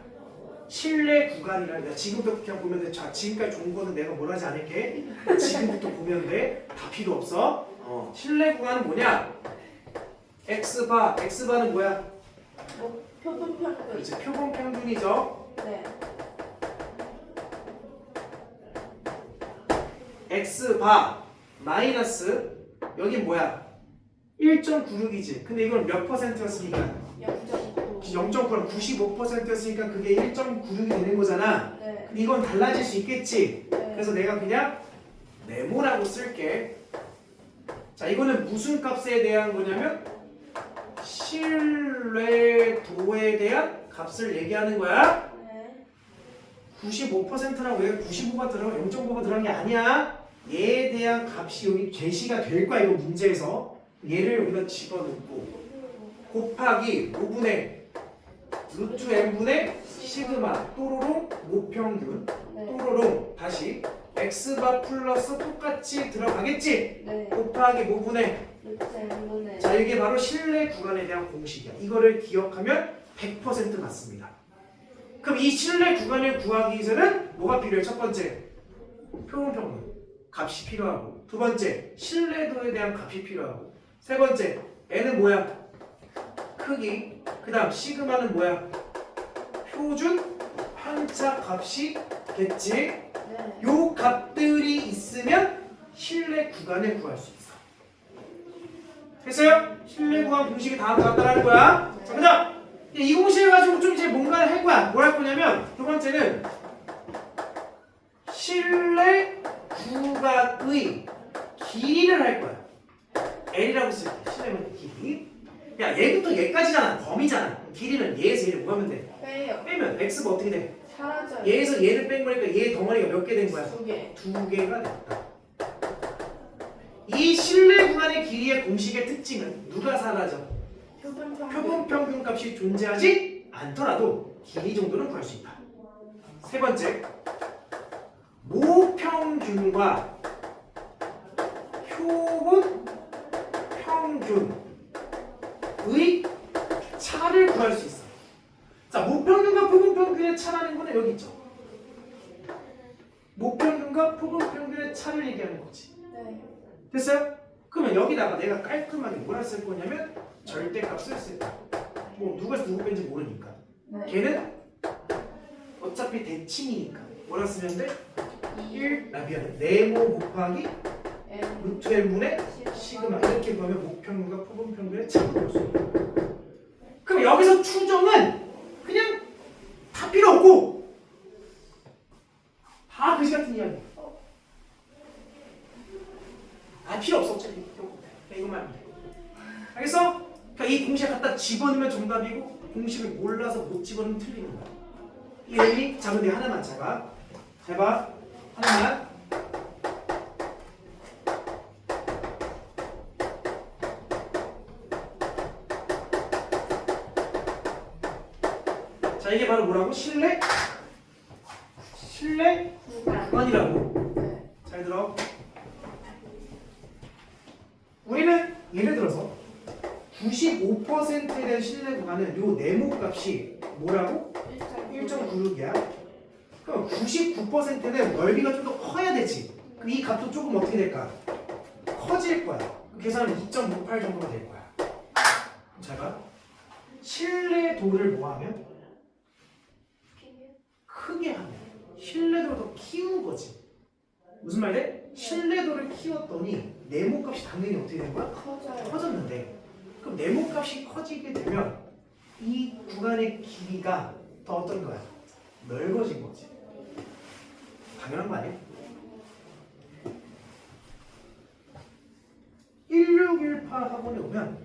신뢰 구간이라는. 지금부터 그냥 보면 돼. 자, 지금까지 좋은 거는 내가 뭘 하지 않을게. 지금부터 보면 돼. 다 필요 없어. 신뢰 구간은 뭐냐? x바는 뭐야? 표본 평균. 그렇지, 표본 평균이죠. 네. x바 마이너스 여기 뭐야? 1.96이지. 근데 이건 몇 퍼센트였으니까? 0.9. 0.9랑 95%였으니까 그게 1.96이 되는 거잖아. 네. 근데 이건 달라질 수 있겠지. 네. 그래서 내가 그냥 네모라고 쓸게. 자, 이거는 무슨 값에 대한 거냐면 신뢰도에 대한 값을 얘기하는 거야. 네. 95%라고 왜 95가 들어가 0.5가 들어간 게 아니야. 얘에 대한 값이 여기 제시가 될 거야. 이거 문제에서 얘를 여기다 집어넣고 곱하기 5분의 루트 m분의 시그마 또로롱 모평균 네. 또로롱 다시 x바 플러스 똑같이 들어가겠지. 네. 곱하기 5분의 루트 n분의. 자, 이게 바로 신뢰 구간에 대한 공식이야. 이거를 기억하면 100% 맞습니다. 그럼 이 신뢰 구간을 구하기 위해서는 뭐가 필요해? 첫 번째, 표본 평균 값이 필요하고, 두 번째, 신뢰도에 대한 값이 필요하고, 세 번째, n은 뭐야? 크기. 그 다음 시그마는 뭐야? 표준 편차 값이겠지. 네. 요 값들이 있으면 신뢰 구간을 구할 수 있어. 됐어요? 신뢰 구간 공식이 다 나왔다는 거야. 자, 그다음 이 공식을 가지고 좀 이제 뭔가를 할 거야. 뭘 할 거냐면 두 번째는 신뢰 구간의 길이를 할 거야. L이라고 쓸게. 신뢰 구간의 길이. 야, 얘부터 얘까지잖아. 범위잖아. 길이는 얘에서 얘를 뭐 하면 돼? 빼요. 빼면 x가 어떻게 돼? 사라져요. 얘에서 얘를 뺀 거니까 얘 덩어리가 몇 개 된 거야? 2개. 2개가 됐다. 이 신뢰 구간의 길이의 공식의 특징은 누가 사라져? 표본 평균. 표본 평균 값이 존재하지 않더라도 길이 정도는 구할 수 있다. 세 번째, 모평균과 표본 평균의 차를 구할 수 있어. 자, 모평균과 표본 평균의 차라는 거는 여기 있죠. 모평균과 표본 평균의 차를 얘기하는 거지. 네. 됐어요? 그러면 여기다가 내가 깔끔하게 뭐라 쓸 거냐면 절대값을 쓸 거야. 뭐 누가 누구 뺀지 모르니까. 네. 걔는 어차피 대칭이니까 뭐라 쓰면 돼? 1, 미안해. 네모 곱하기 루트 n분의 시그마 이렇게 보면 목평균과 표본평균의 차이를 수 있어요. 그럼 여기서 추정은 그냥 다 필요 없고 다 그지 같은 이야기. 필요 없어 어차피 필요 없대. 이것만 하면 돼. 알겠어? 그러니까 이 공식 갖다 집어넣으면 정답이고 공식을 몰라서 못 집어넣으면 틀리는 거야. 이 의미 자 근데 하나만 잘 봐. 하나만. 자 이게 바로 뭐라고? 실내 구간이라고. 네. 잘 들어. 우리는 예를 들어서 95%에 대한 실내 구간은 요 네모 값이 뭐라고? 1.96이야. 그럼 99%는 넓이가 좀 더 커야 되지. 그럼 이 값도 조금 어떻게 될까? 커질 거야. 계산은 2.68 정도가 될 거야. 잘 봐. 신뢰도를 뭐 하면? 크게 하면. 신뢰도를 더 키운 거지. 무슨 말이래? 신뢰도를 키웠더니 네모 값이 당연히 어떻게 된 거야? 커졌는데 그럼 네모 값이 커지게 되면 이 구간의 길이가 더 어떤 거야? 넓어진 거지. 당연한 거 아니야? 1618 학원에 오면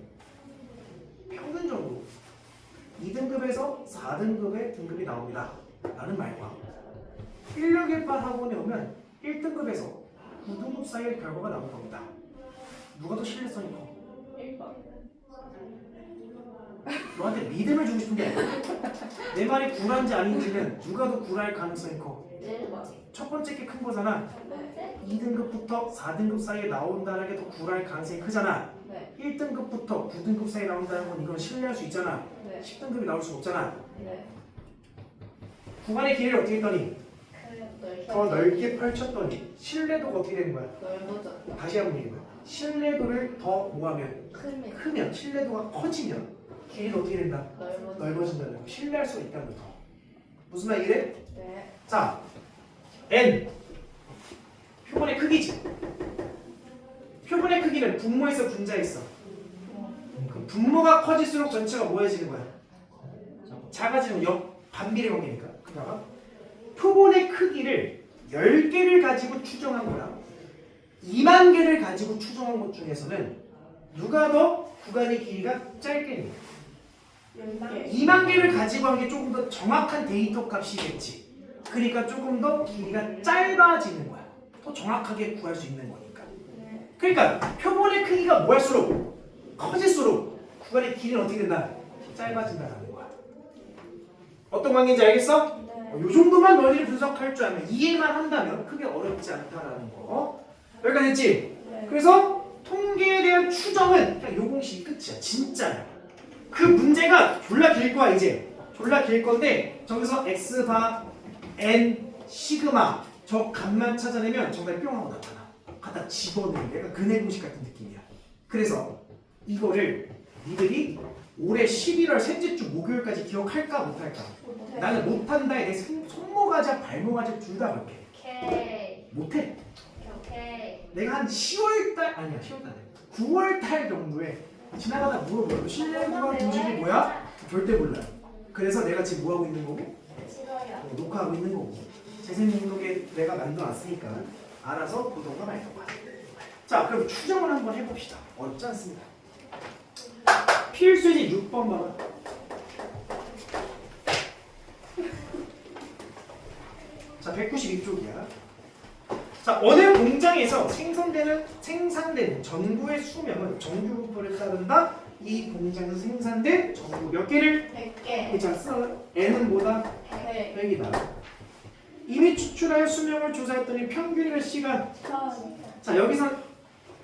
평균적으로 2등급에서 4등급의 등급이 나옵니다. 라는 말과 1618 학원에 오면 1등급에서 9등급 사이의 결과가 나올 겁니다. 누가 더 신뢰성이 커? 1번. 너한테 믿음을 주고 싶은 게 아니야. 내 말이 굴한지 아닌지는 누가 더 굴할 가능성이 커? 1번. 첫 번째 게 큰 거잖아. 2등급부터 4등급 사이에 나온다는 게 더 굴할 가능성이 크잖아. 네. 1등급부터 9등급 사이에 나온다는 건 이건 신뢰할 수 있잖아. 네. 10등급이 나올 수 없잖아. 네. 구간의 길이를 어떻게 했더니 더 넓게 펼쳤더니 신뢰도가 어떻게 되는 거야? 넓어졌다. 다시 한번 얘기해 봐. 신뢰도를 더 뭐하면? 크면 크면 신뢰도가 커지면 길이도 어떻게 된다? 넓어졌다. 넓어진다는 거. 신뢰할 수가 있다는 거죠. 무슨 말이래? 네. 자, n 표본의 크기지. 표본의 크기는 분모에 있어 분자에 있어. 그 분모가 커질수록 전체가 뭐해지는 거야? 작아지는 반비례 관계니까. 그러다가 표본의 크기를 10개를 가지고 추정한 거랑 2만 개를 가지고 추정한 것 중에서는 누가 더 구간의 길이가 짧겠냐? 10개. 2만 개를 가지고 한 게 조금 더 정확한 데이터 값이겠지. 그러니까 조금 더 길이가 짧아지는 거야. 더 정확하게 구할 수 있는 거니까. 그러니까 표본의 크기가 뭐 할수록 커질수록 구간의 길이는 어떻게 된다? 짧아진다는 거야. 어떤 관계인지 알겠어? 이 정도만 너희들이 분석할 줄 알면 이해만 한다면 크게 어렵지 않다라는 거. 여기까지 됐지? 네. 그래서 통계에 대한 추정은 그냥 요 공식이 끝이야. 진짜야. 그 문제가 졸라 길 거야 이제. 졸라 길 건데 저기서 x바 n 시그마 저 값만 찾아내면 정답이 뿅 하고 나타나. 갖다 집어넣는 게 약간 근해 공식 같은 느낌이야. 그래서 이거를 니들이 올해 11월 셋째 주 목요일까지 기억할까 못할까? 못해. 나는 못한다에 대해 손모가지 발모가지 둘 다 그렇게 오케이. 못해. 오케이. 내가 한 10월달 아니야 10월달 9월달 정도에 지나가다 물어봐요. 실내구간 공식이 뭐야? 절대 몰라요. 그래서 내가 지금 뭐하고 있는 거고? 싫어요. 녹화하고 있는 거고 재생목록에 내가 만들어놨으니까 알아서 보던가 말던가. 자 그럼 추정을 한번 해봅시다. 어렵지 않습니다. 필수지 6번 봐봐. 자 192쪽이야. 자 어느 공장에서 생산되는 전구의 수명은 정규분포를 따른다. 이 공장에서 생산된 전구 몇 개를? 100개. 자 써. n은 뭐다? 100. 100이다. 이미 추출할 수명을 조사했더니 평균이 몇 시간? 1000. 자 여기서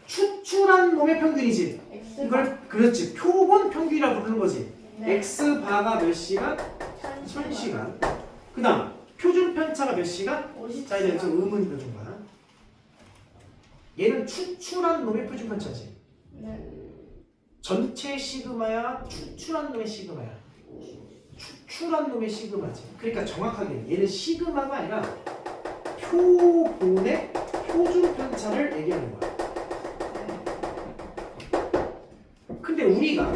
추출한 놈의 평균이지. X. 이걸 그렇지 표본 평균이라고 부르는 거지. 네. x 바가 몇 시간? 1000시간. 그 다음 표준 편차가 몇 시간? 50. 자 이제 여기서 의문이 되는 거야. 얘는 추출한 놈의 표준편차지. 네. 전체 시그마야, 추출한 놈의 시그마야. 추출한 놈의 시그마지. 그러니까 정확하게 얘는 시그마가 아니라 표본의 표준편차를 얘기하는 거야. 근데 우리가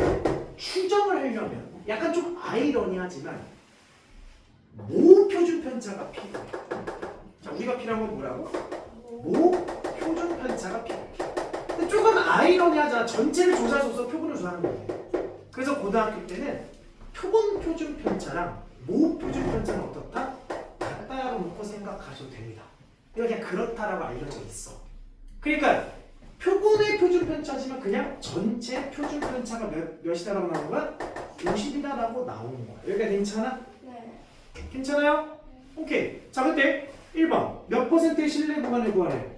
추정을 하려면 약간 좀 아이러니하지만 모 표준편차가 필요해. 자, 우리가 필요한 건 뭐라고? 모 표준편차가 필요해. 근데 조금 아이러니하잖아. 전체를 조사해서 표본을 조사하는 거예요. 그래서 고등학교 때는 표본 표준편차랑 모 표준편차는 어떻다? 같다라고 놓고 생각하셔도 됩니다. 이거 그냥 그렇다라고 알려져 있어. 그러니까 표본의 표준편차지만 그냥 전체 표준편차가 몇이다라고 나오는 거야? 50이다라고 나오는 거야. 여기가 괜찮아? 네. 괜찮아요? 오케이. 자, 그때 1번 몇 퍼센트의 신뢰 구간을 구하래?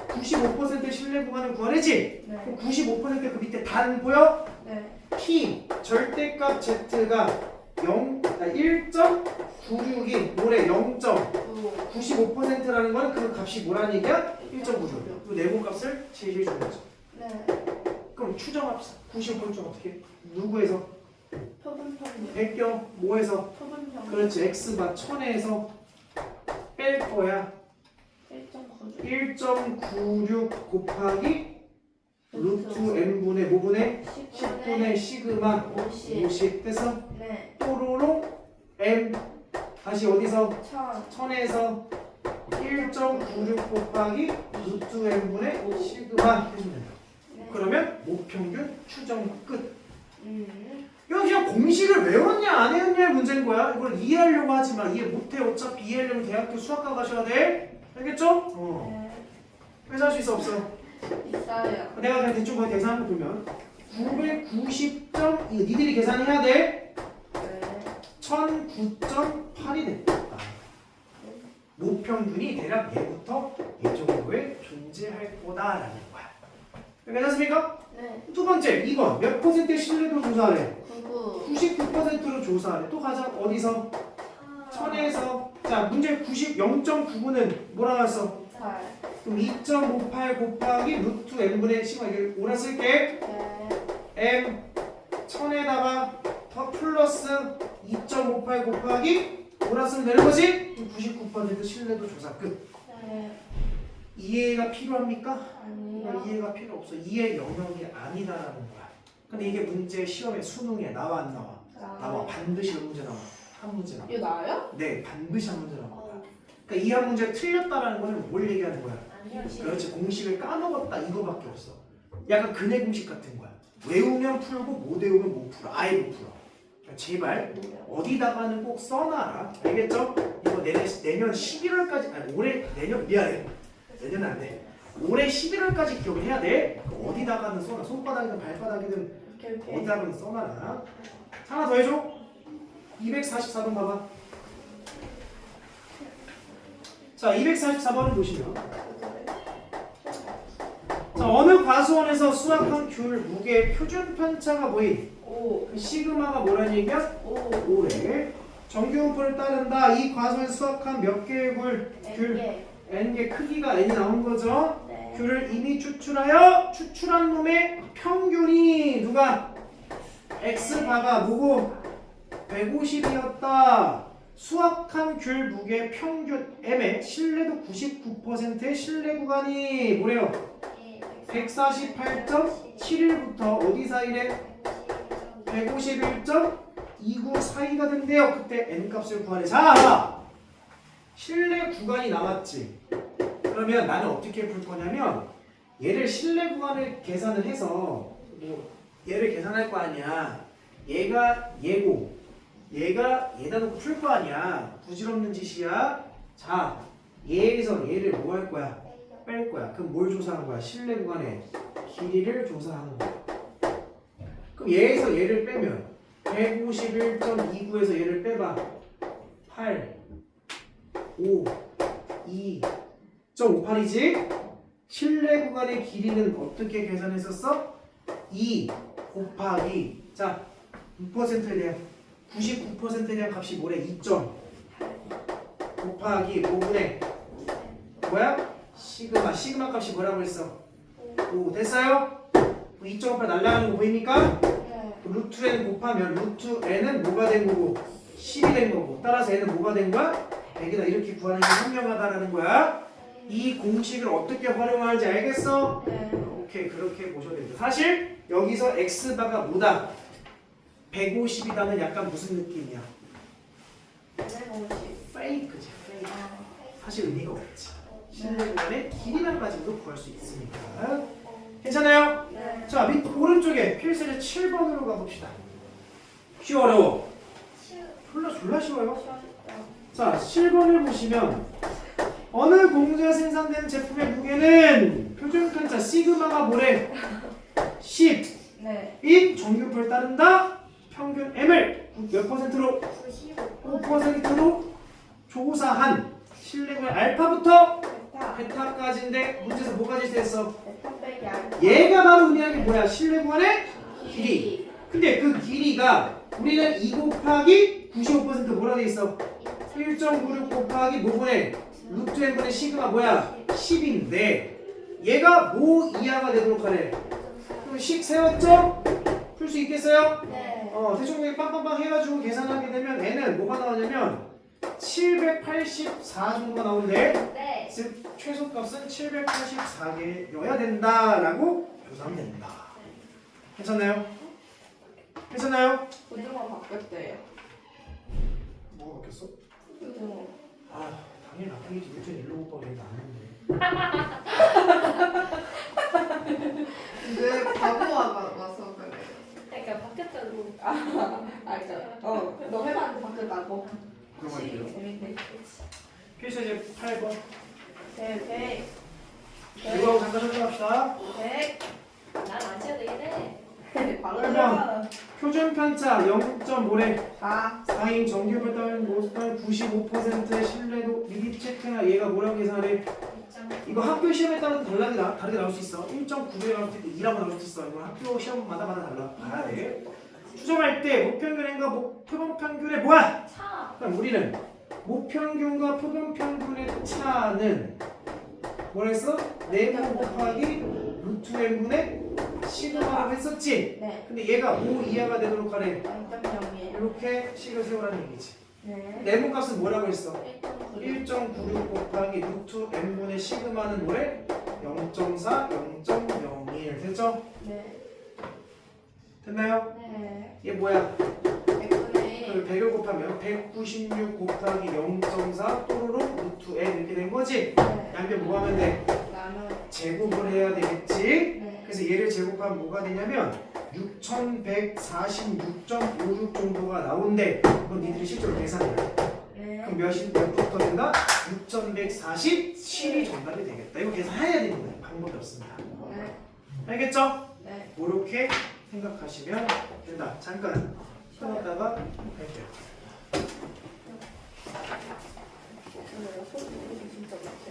95%의 신뢰 구간을 구하래지? 네. 그럼 95% 그 밑에 단 보여? 네. P 절대값 Z가 1.96이 뭐래? 0.95%라는 건 그 값이 뭐라는 얘기야? 1.96. 그 내분값을 제시해 주는 거죠. 네. 그럼 추정합시다. 95% 어떻게? 누구에서? 표본 평균. 백경 뭐에서? 표본 평균. 그렇지. X가 1000에서 뺄 거야. 1.96. 1.96 곱하기 루트 n분의 뭐분의 10분의 시그마 50 돼서 네. 또로로 m 다시 어디서 1000. 1000에서 1.96 곱하기 루트 n분의 시그마 해주면 된다. 네. 그러면 모평균 추정 끝. 음. 이거 그냥 공식을 외웠냐 안 외웠냐의 문제인 거야. 이걸 이해하려고 하지 마. 이해 못해. 어차피 이해하려면 대학교 수학과 가셔야 돼. 알겠죠? 네. 회사 할 수 있어 없어? 있어요. 내가 그냥 대충 거기 계산해 보면 990점 이거 니들이 계산해야 돼. 네. 1009.8이 됐다. 모평균이 대략 얘부터 이 정도에 존재할 거다라는 거야. 괜찮습니까? 네. 두 번째 2번 몇 퍼센트의 신뢰도 조사하래? 99. 99%로 조사하래. 또 가자. 어디서? 1000에서 자 문제 0.99는 뭐라 나왔어? 8. 그럼 2.58 곱하기 루트 n분의 시그마 이게 오라 쓸게. 네. m 1000에다가 더 플러스 2.58 곱하기 오라 쓰면 되는 거지? 99% 신뢰도 조사 끝. 네. 이해가 필요합니까? 아니요. 이해가 필요 없어. 이해 영역이 아니다라는 거야. 근데 이게 문제 시험에 수능에 나와 안 나와? 나와. 반드시 한 문제 나와. 한 문제 나와. 이거 나와요? 네, 반드시 한 문제 나와. 그러니까 이 한 문제 틀렸다라는 거는 뭘 얘기하는 거야? 아니요. 그렇지, 공식을 까먹었다 이거밖에 없어. 약간 근해 공식 같은 거야. 외우면 풀고 못 외우면 못 풀어. 아예 못 풀어. 그러니까 제발 어디다가는 꼭 써놔라. 알겠죠? 이거 내년 11월까지 아니 올해 내년 미안해. 내년은 안 돼. 올해 11월까지 기억을 해야 돼. 어디다가는 써놔. 손바닥이든 발바닥이든 오케이. 어디다가는 써놔라. 하나 더 해줘. 244번 봐봐. 자, 244번을 보시면 자, 어느 과수원에서 수학한 귤 무게 표준 편차가 뭐임? 5. 그 시그마가 뭐라는 얘기야? 5. 5래. 정규분포를 따른다. 이 과수원에서 수학한 몇 개의 귤? n개 크기가 n이 나온 거죠. 네. 귤을 이미 추출하여 추출한 놈의 평균이 누가? x바가 뭐고? 150이었다. 수확한 귤 무게 평균 m의 신뢰도 99%의 신뢰 구간이 뭐래요? 148.71부터 어디 사이래? 151.29 사이가 된대요. 그때 n 값을 구하래. 자, 신뢰 구간이 나왔지. 그러면 나는 어떻게 풀 거냐면 얘를 신뢰 구간을 계산을 해서 뭐 얘를 계산할 거 아니야. 얘가 얘고 얘가 얘다 놓고 풀 거 아니야. 부질없는 짓이야. 자, 얘에서 얘를 뭐 할 거야? 뺄 거야. 그럼 뭘 조사하는 거야? 신뢰 구간의 길이를 조사하는 거야. 그럼 얘에서 얘를 빼면 151.29에서 얘를 빼봐. 8, 5, 2.58이지? 신뢰 구간의 길이는 어떻게 계산했었어? 2 곱하기 자 9%에 대한 99%에 대한 값이 뭐래? 2점 곱하기 5분의 뭐야? 시그마 값이 뭐라고 했어? 5 됐어요? 2.5 날라가는 거 보입니까? 네. 루트 n 곱하면 루트 n은 뭐가 된 거고 10이 된 거고 따라서 n은 뭐가 된 거야? 100이다 이렇게 구하는 게 현명하다라는 거야. 이 공식을 어떻게 활용하는지 알겠어? 네. 오케이 그렇게 보셔도 됩니다. 사실 여기서 x바가 뭐다? 150이다는 약간 무슨 느낌이야? 150. 페이크지 페이크. 아. 사실 의미가 없지. 실내 공간의 길이만 가지고도 구할 수 있으니까. 괜찮아요? 네. 자, 밑 오른쪽에 필수제 7번으로 가봅시다. 쉬워 어려워? 졸라 쉬워요. 자, 7번을 보시면 어느 공제가 생산되는 제품의 무게는 표준편차 시그마가 뭐래? 10. 네. 인 정규표를 따른다. 평균 m을 몇 %로? 95. 5%로 조사한 실내공의 알파부터 베타. 베타까지인데 문제에서 뭐까지 됐어? 베타 빼기 알파. 얘가 바로 의미하는 게 뭐야? 실내 구간의 길이. 근데 그 길이가 우리는 2 곱하기 95% 뭐라 돼 있어? 1.96 곱하기 뭐분의 루트 n분의 시그마 뭐야? 10인데 얘가 뭐 이하가 되도록 하래? 그럼 식 세웠죠? 풀 수 있겠어요? 네. 대충 그냥 빵빵빵 해가지고 계산하게 되면 n은 뭐가 나오냐면 784 정도가 나오는데 네. 즉 최소값은 784개여야 된다라고 표시하면 된다. 괜찮나요? 괜찮나요? 고등어 바뀌었대요. 뭐가 바뀌었어? 고등어. 아 당연히 바뀌겠지. 루트 일로 곱하기 얘가 안 했는데. 근데 바보가 와서 그래. 그러니까 바뀌었다고. 알죠. 너 해봤는데 바뀌었다고. 그런 거 있대요. 재밌네. 필수제 8번. 100. 이거하고 잠깐 설명합시다. 100. 난안 쳐도 되겠네. 바로 8번. 표준 편차 0.5래. 4. 4인 정규표 따윈 모습 따윈 95%의 신뢰도 미리 체크나 얘가 뭐라고 계산해? 이거 학교 시험에 따라 다르게 나올 수 있어. 1.9에 나올 수도 있고 2라고 나올 수도 있어. 이거 학교 시험마다 달라. 봐야 돼. 추정할 때 모평균과 표본평균의 뭐야? 차. 그럼 우리는 모평균과 표본평균의 차는 뭐라 했어? 네모 곱하기 루트 n분의 시그마라고 했었지? 네. 근데 얘가 5 이하가 되도록 하래. 0.0이에요. 이렇게 식을 세우라는 얘기지. 네. 네모 값은 뭐라고 했어? 1.9. 1.96 곱하기 루트 n분의 시그마는 뭐래? 0.4, 0.01 됐죠? 네. 됐나요? 네. 얘 뭐야? 100분의 100을 곱하면 196 곱하기 0.4 또르르 루트 n 이렇게 된 거지? 네. 양변 뭐 하면 돼? 나눠. 제곱을 해야 되겠지? 네. 그래서 얘를 제곱하면 뭐가 되냐면 6146.56 정도가 나온대. 그건 니들이 실제로 계산해. 네. 그럼 몇부터 된다? 6147이 정답이 되겠다. 이거 계산해야 되는 거예요. 방법이 없습니다. 네. 알겠죠? 네. 그렇게 생각하시면 된다. 잠깐 쉬었다가 할게요. 근데 소리 진짜 못해.